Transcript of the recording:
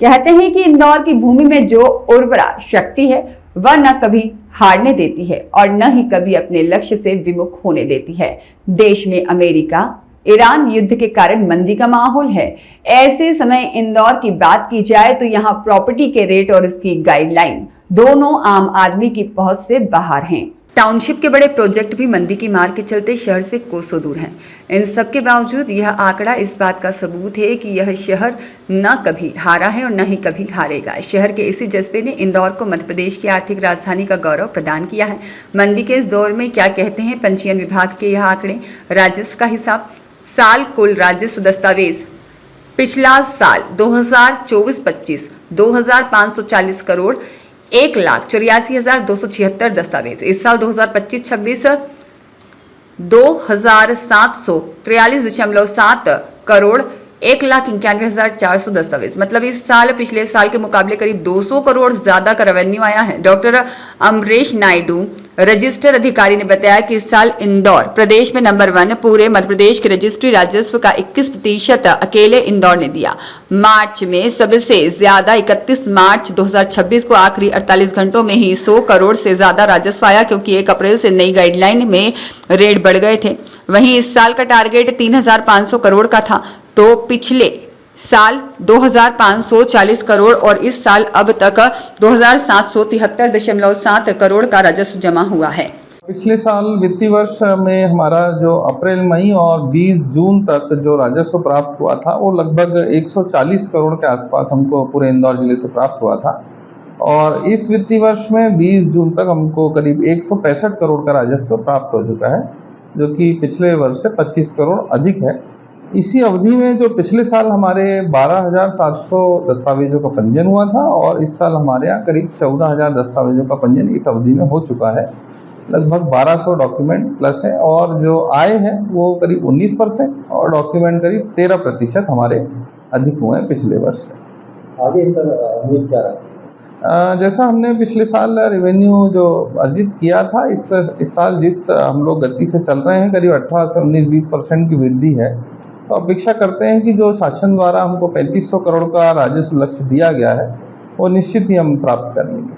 कहते हैं कि इंदौर की भूमि में जो उर्वरा शक्ति है वह न कभी हारने देती है और न ही कभी अपने लक्ष्य से विमुख होने देती है। देश में अमेरिका ईरान युद्ध के कारण मंदी का माहौल है। ऐसे समय इंदौर की बात की जाए तो यहाँ प्रॉपर्टी के रेट और उसकी गाइडलाइन दोनों आम आदमी की पहुंच से बाहर हैं। टाउनशिप के बड़े प्रोजेक्ट भी मंदी की मार के चलते शहर से कोसों दूर हैं। इन सब के बावजूद यह आंकड़ा इस बात का सबूत है कि यह शहर न कभी हारा है और न ही कभी हारेगा। शहर के इसी जज्बे ने इंदौर को मध्य प्रदेश की आर्थिक राजधानी का गौरव प्रदान किया है। मंदी के इस दौर में क्या कहते हैं पंजीयन विभाग के यह आंकड़े। राजस्व का हिसाब, साल कुल राजस्व दस्तावेज पिछला साल 2024-25 2,540 करोड़ 1,84,276 दस्तावेज। इस साल 2025-26 2,743.7 करोड़ 1,91,400 दस्तावेज। मतलब इस साल पिछले साल के मुकाबले करीब 200 करोड़ ज्यादा का रेवेन्यू आया है। डॉक्टर अमरेश नायडू रजिस्टर अधिकारी ने बताया कि इस साल इंदौर प्रदेश में नंबर 1, पूरे मध्य प्रदेश के रजिस्ट्री राजस्व का 21% अकेले इंदौर ने दिया। मार्च में सबसे ज्यादा 31 मार्च 2026 को आखिरी 48 घंटों में ही 100 करोड़ से ज्यादा राजस्व आया, क्योंकि 1 अप्रैल से नई गाइडलाइन में रेट बढ़ गए थे। वहीं इस साल का टारगेट 3,500 करोड़ का था, तो पिछले साल 2,540 करोड़ और इस साल अब तक 2,773.7 करोड़ का राजस्व जमा हुआ है। पिछले साल वित्तीय वर्ष में हमारा जो अप्रैल मई और 20 जून तक जो राजस्व प्राप्त हुआ था वो लगभग 140 करोड़ के आसपास हमको पूरे इंदौर जिले से प्राप्त हुआ था। और इस वित्तीय वर्ष में 20 जून तक हमको करीब 165 करोड़ का राजस्व प्राप्त हो चुका है, जो कि पिछले वर्ष से 25 करोड़ अधिक है। इसी अवधि में जो पिछले साल हमारे 12,700 दस्तावेजों का पंजीयन हुआ था और इस साल हमारे यहाँ करीब 14,000 दस्तावेजों का पंजीयन इस अवधि में हो चुका है। लगभग 1,200 डॉक्यूमेंट प्लस है और जो आय है वो करीब 19% और डॉक्यूमेंट करीब 13% हमारे अधिक हुए हैं पिछले वर्ष से। आगे सर उम्मीद क्या रहा? जैसा हमने पिछले साल रेवेन्यू जो अर्जित किया था, इस साल जिस हम लोग गति से चल रहे हैं करीब 18 से 19-20% की वृद्धि है। तो अपेक्षा करते हैं कि जो शासन द्वारा हमको 3,500 करोड़ का राजस्व लक्ष्य दिया गया है वो निश्चित ही हम प्राप्त कर लेंगे।